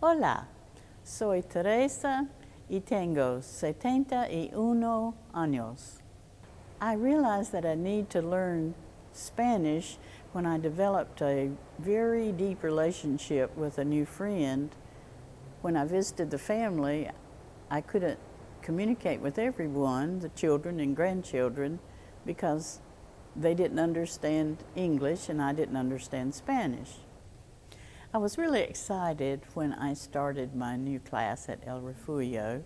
Hola, soy Teresa y tengo 71 años. I realized that I need to learn Spanish when I developed a very deep relationship with a new friend. When I visited the family, I couldn't communicate with everyone, the children and grandchildren, because they didn't understand English and I didn't understand Spanish. I was really excited when I started my new class at El Refugio.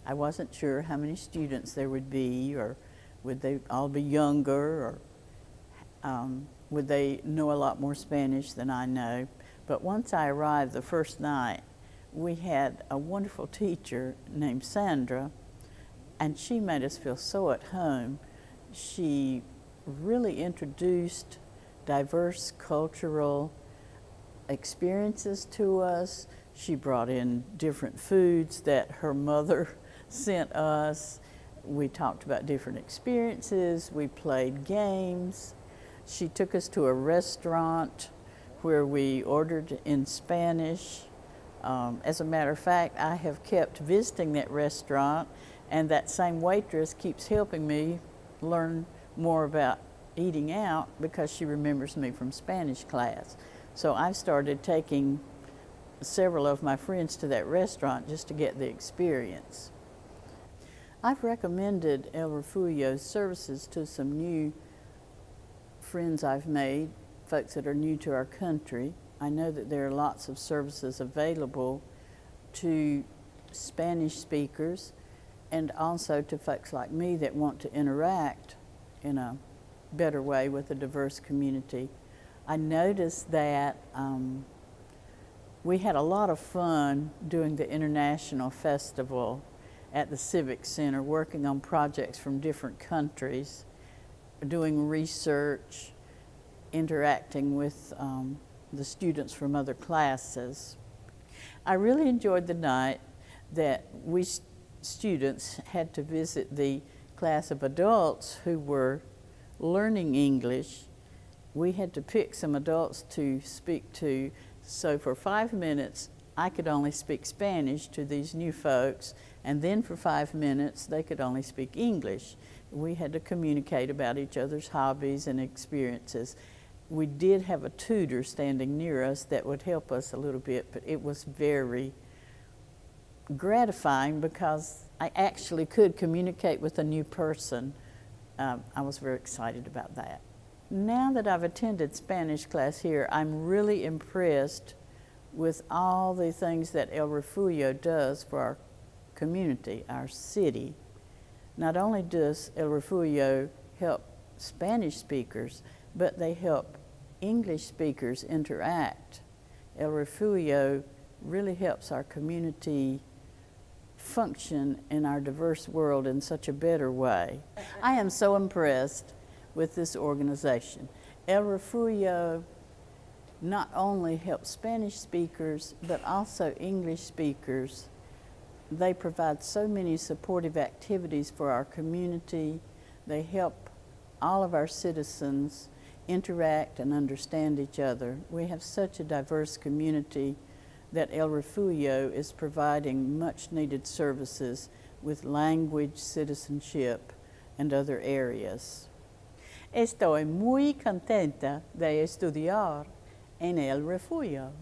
I wasn't sure how many students there would be, or would they all be younger, or would they know a lot more Spanish than I know. But once I arrived the first night, we had a wonderful teacher named Sandra, and she made us feel so at home. She really introduced diverse cultural experiences to us. She brought in different foods that her mother sent us. We talked about different experiences. We played games. She took us to a restaurant where we ordered in Spanish. As a matter of fact, I have kept visiting that restaurant, and that same waitress keeps helping me learn more about eating out because she remembers me from Spanish class. So I've started taking several of my friends to that restaurant just to get the experience. I've recommended El Refugio's services to some new friends I've made, folks that are new to our country. I know that there are lots of services available to Spanish speakers and also to folks like me that want to interact in a better way with a diverse community. I noticed that we had a lot of fun doing the International Festival at the Civic Center, working on projects from different countries, doing research, interacting with the students from other classes. I really enjoyed the night that we students had to visit the class of adults who were learning English. We had to pick some adults to speak to, so for 5 minutes I could only speak Spanish to these new folks, and then for 5 minutes they could only speak English. We had to communicate about each other's hobbies and experiences. We did have a tutor standing near us that would help us a little bit, but it was very gratifying because I actually could communicate with a new person. I was very excited about that. Now that I've attended Spanish class here, I'm really impressed with all the things that El Refugio does for our community, our city. Not only does El Refugio help Spanish speakers, but they help English speakers interact. El Refugio really helps our community function in our diverse world in such a better way. I am so impressed with this organization. El Refugio not only helps Spanish speakers, but also English speakers. They provide so many supportive activities for our community. They help all of our citizens interact and understand each other. We have such a diverse community that El Refugio is providing much needed services with language, citizenship, and other areas. Estoy muy contenta de estudiar en El Refugio.